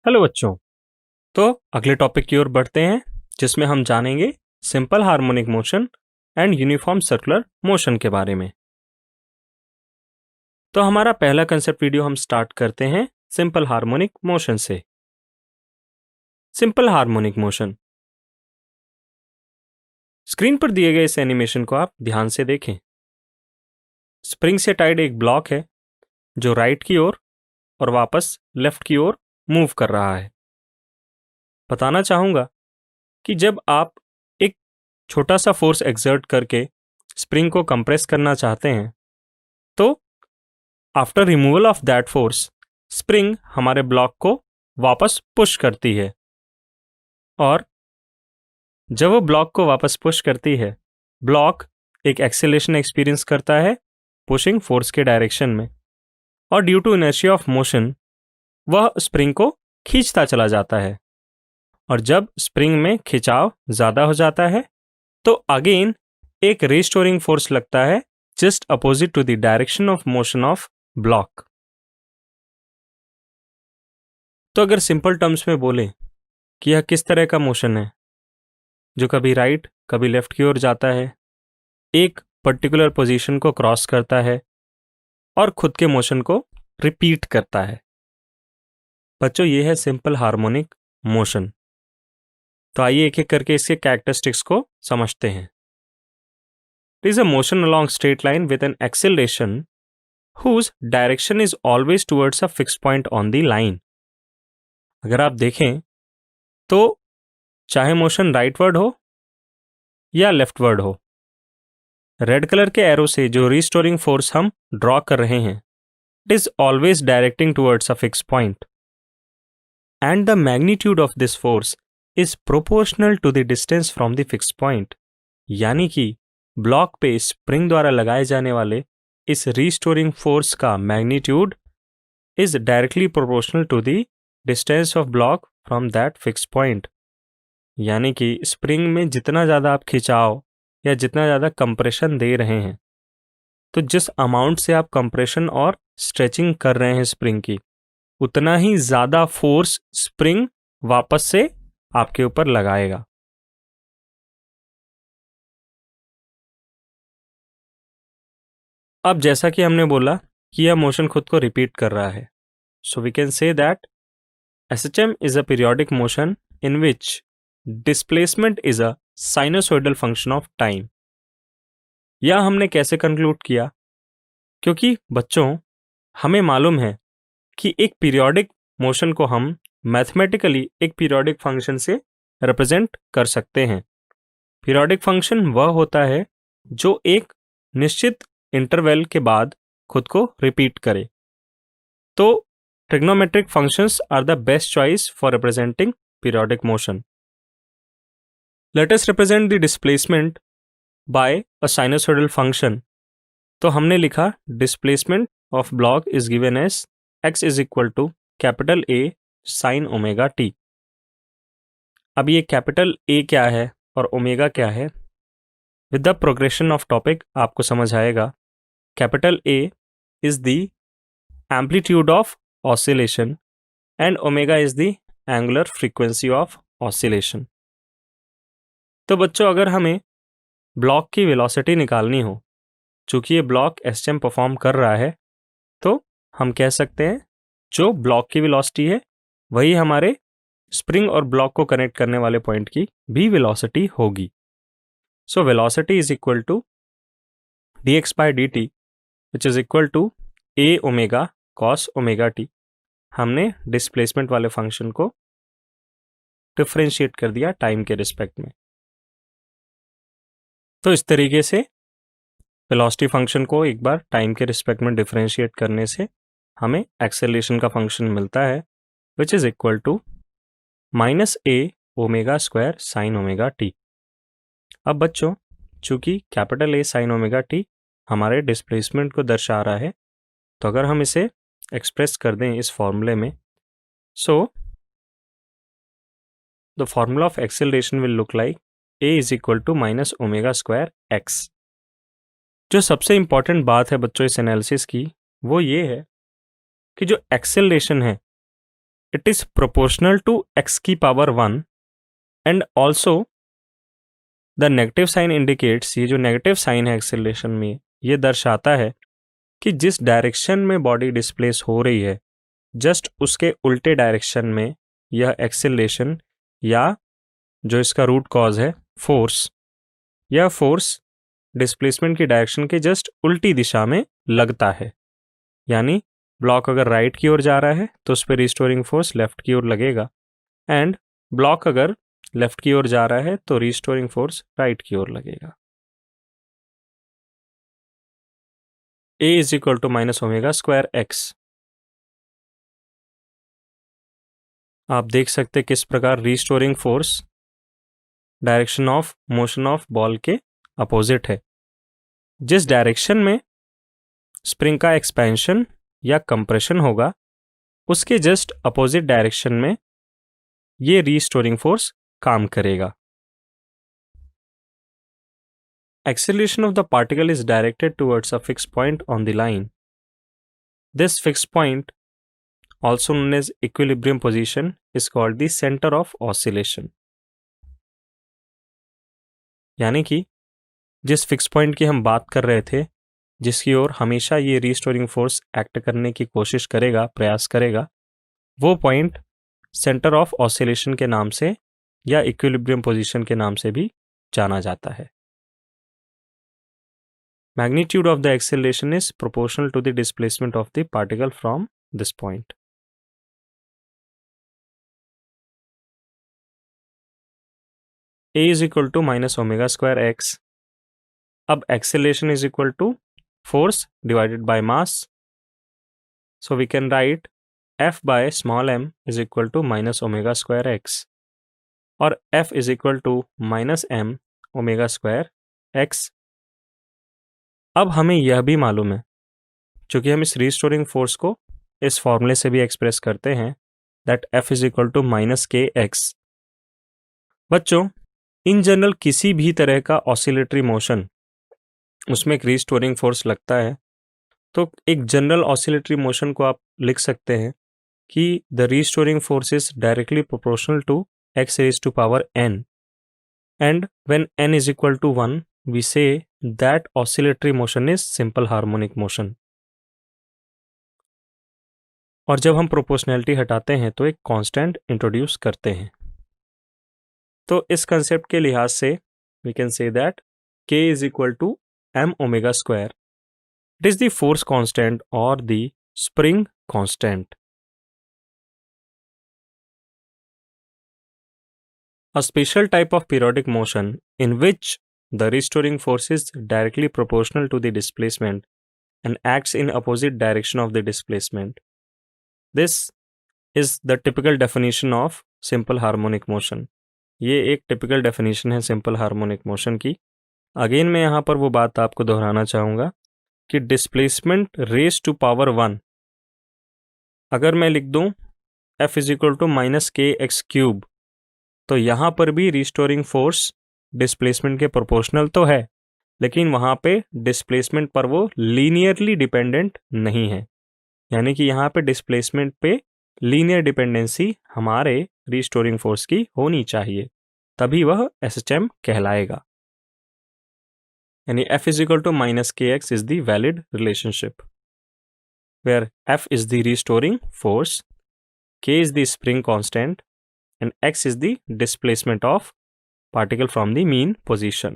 Hello बच्चों। तो अगले टॉपिक की ओर बढ़ते हैं जिसमें हम जानेंगे simple harmonic motion and uniform circular motion के बारे में। तो हमारा पहला कंसेप्ट वीडियो हम स्टार्ट करते हैं सिंपल हार्मोनिक मोशन से। सिंपल हार्मोनिक मोशन, स्क्रीन पर दिए गए इस एनिमेशन को आप ध्यान से देखें। स्प्रिंग से टाइड एक ब्लॉक है जो राइट की ओर और वापस लेफ्ट की ओर मूव कर रहा है। बताना चाहूंगा कि जब आप एक छोटा सा फोर्स एक्सर्ट करके स्प्रिंग को कंप्रेस करना चाहते हैं तो after removal of that force spring हमारे ब्लॉक को वापस पुश करती है, और जब वो ब्लॉक को वापस पुश करती है ब्लॉक एक एक्सेलेरेशन एक्सपीरियंस करता है पुशिंग फोर्स के डायरेक्शन में, और due to inertia of motion वह स्प्रिंग को खींचता चला जाता है। और जब स्प्रिंग में खिंचाव ज़्यादा हो जाता है तो अगेन एक रिस्टोरिंग फोर्स लगता है just opposite to the direction of motion of block. तो अगर सिंपल टर्म्स में बोले कि यह किस तरह का मोशन है जो कभी राइट कभी लेफ्ट की ओर जाता है, एक पर्टिकुलर पोजीशन को क्रॉस करता है और खुद के मोशन को रिपीट करता है। बच्चों, ये है सिंपल हार्मोनिक मोशन। तो आइए एक एक करके इसके कैरेक्टरिस्टिक्स को समझते हैं। It is a motion along straight line with an acceleration whose direction is always towards a fixed point on the line। अगर आप देखें तो चाहे मोशन राइटवर्ड हो या लेफ्टवर्ड हो, रेड कलर के एरो से जो रिस्टोरिंग फोर्स हम ड्रॉ कर रहे हैं it is always directing towards a fix point, and the magnitude of this force is proportional to the distance from the fix point. यानी कि ब्लॉक पे स्प्रिंग द्वारा लगाए जाने वाले इस रिस्टोरिंग फोर्स का magnitude is directly proportional to the distance of block from that fix point. यानी कि स्प्रिंग में जितना ज़्यादा आप खिंचाव या जितना ज़्यादा कंप्रेशन दे रहे हैं, तो जिस अमाउंट से आप कंप्रेशन और स्ट्रेचिंग कर रहे हैं स्प्रिंग की, उतना ही ज़्यादा फोर्स स्प्रिंग वापस से आपके ऊपर लगाएगा। अब जैसा कि हमने बोला कि यह मोशन खुद को रिपीट कर रहा है, so we can say that SHM is a periodic motion in which displacement is a sinusoidal function of time। यह हमने कैसे कंक्लूड किया? क्योंकि बच्चों, हमें मालूम है कि एक पीरियोडिक मोशन को हम मैथमेटिकली एक पीरियोडिक फंक्शन से रिप्रेजेंट कर सकते हैं। पीरियोडिक फंक्शन वह होता है जो एक निश्चित इंटरवल के बाद खुद को रिपीट करे। तो trigonometric functions are the best choice for representing periodic motion. Let us represent the displacement by a sinusoidal function। तो हमने लिखा displacement of block is given as x is equal to capital A sin omega t। अब ये capital A क्या है और omega क्या है, with the progression of topic आपको समझ आएगा। Capital A is the amplitude of oscillation and omega is the angular frequency of oscillation। तो बच्चों, अगर हमें ब्लॉक की वेलोसिटी निकालनी हो, चूंकि ये ब्लॉक SHM परफॉर्म कर रहा है, तो हम कह सकते हैं जो ब्लॉक की वेलोसिटी है वही हमारे स्प्रिंग और ब्लॉक को कनेक्ट करने वाले पॉइंट की भी वेलोसिटी होगी। So velocity is equal to dx by dt which is equal to a omega cos omega t। हमने डिस्प्लेसमेंट वाले फंक्शन को डिफरेंशिएट कर दिया टाइम के रिस्पेक्ट में। तो इस तरीके से वेलोसिटी फंक्शन को एक बार टाइम के रिस्पेक्ट में डिफरेंशिएट करने से हमें एक्सेलरेशन का फंक्शन मिलता है which is equal to -a omega square sine omega T. अब बच्चों, चूंकि capital A sine omega T हमारे डिस्प्लेसमेंट को दर्शा रहा है, तो अगर हम इसे एक्सप्रेस कर दें इस फॉर्मूले में, so the formula of acceleration will look like a is equal to minus omega square X. जो सबसे इंपॉर्टेंट बात है बच्चों इस एनालिसिस की, वो ये है कि जो एक्सेलरेशन है it is proportional to x की power 1 and also the negative sign indicates, ये जो नेगेटिव साइन है एक्सेलरेशन में ये दर्शाता है कि जिस डायरेक्शन में बॉडी डिस्प्लेस हो रही है जस्ट उसके उल्टे डायरेक्शन में यह एक्सेलरेशन या जो इसका रूट कॉज है फोर्स, यह फोर्स डिस्प्लेसमेंट की डायरेक्शन के जस्ट उल्टी दिशा में लगता है। यानी ब्लॉक अगर राइट की ओर जा रहा है तो उस पर रिस्टोरिंग फोर्स लेफ्ट की ओर लगेगा एंड ब्लॉक अगर लेफ्ट की ओर जा रहा है तो रिस्टोरिंग फोर्स राइट की ओर लगेगा। A is equal to minus omega square X. आप देख सकते किस प्रकार restoring force direction of motion of ball के अपोजिट है। जिस डायरेक्शन में स्प्रिंग का एक्सपेंशन या कंप्रेशन होगा उसके जस्ट अपोजिट डायरेक्शन में ये रिस्टोरिंग फोर्स काम करेगा। Acceleration of the particle is directed towards a fixed point on the line. This fixed point, also known as equilibrium position, is called the center of oscillation. यानी कि जिस fix point की हम बात कर रहे थे जिसकी ओर हमेशा ये रिस्टोरिंग फोर्स एक्ट करने की कोशिश करेगा, प्रयास करेगा, वो पॉइंट सेंटर ऑफ ऑसिलेशन के नाम से या इक्विलिब्रियम पोजीशन के नाम से भी जाना जाता है। Magnitude of the acceleration is proportional to the displacement of the particle from this point. A is equal to minus omega square x. अब acceleration is equal to force divided by mass. So we can write F by small m is equal to minus omega square x और F is equal to minus m omega square x. अब हमें यह भी मालूम है, चूंकि हम इस रिस्टोरिंग फोर्स को इस फॉर्मूले से भी एक्सप्रेस करते हैं that F is equal to minus के एक्स। बच्चों, इन जनरल किसी भी तरह का ऑसिलेटरी मोशन उसमें एक रिस्टोरिंग फोर्स लगता है, तो एक जनरल ऑसिलेटरी मोशन को आप लिख सकते हैं कि the restoring force is directly proportional to x raised to power n and when n is equal to 1 we say that oscillatory motion is simple harmonic motion. और जब हम प्रोपोर्शनैलिटी हटाते हैं तो एक कांस्टेंट इंट्रोड्यूस करते हैं। तो इस कंसेप्ट के लिहाज से we can say that k is equal to m omega square. It is the force constant or the spring constant. A special type of periodic motion in which the restoring force is directly proportional to the displacement and acts in opposite direction of the displacement. This is the typical definition of simple harmonic motion. ये एक typical definition है simple harmonic motion की। Again मैं यहाँ पर वो बात आपको दोहराना चाहूँगा कि displacement raised to power 1 अगर मैं लिख दूँ F is equal to minus kx cube, तो यहाँ पर भी रिस्टोरिंग फोर्स डिस्प्लेसमेंट के प्रोपोर्शनल तो है, लेकिन वहाँ पे डिस्प्लेसमेंट पर वो लीनियरली डिपेंडेंट नहीं है। यानी कि यहाँ पे डिस्प्लेसमेंट पे लीनियर डिपेंडेंसी हमारे रिस्टोरिंग फोर्स की होनी चाहिए, तभी वह SHM कहलाएगा। यानी F is equal to minus के x is the valid relationship where F is the restoring force, K is the spring constant and x is the displacement of particle from the mean position.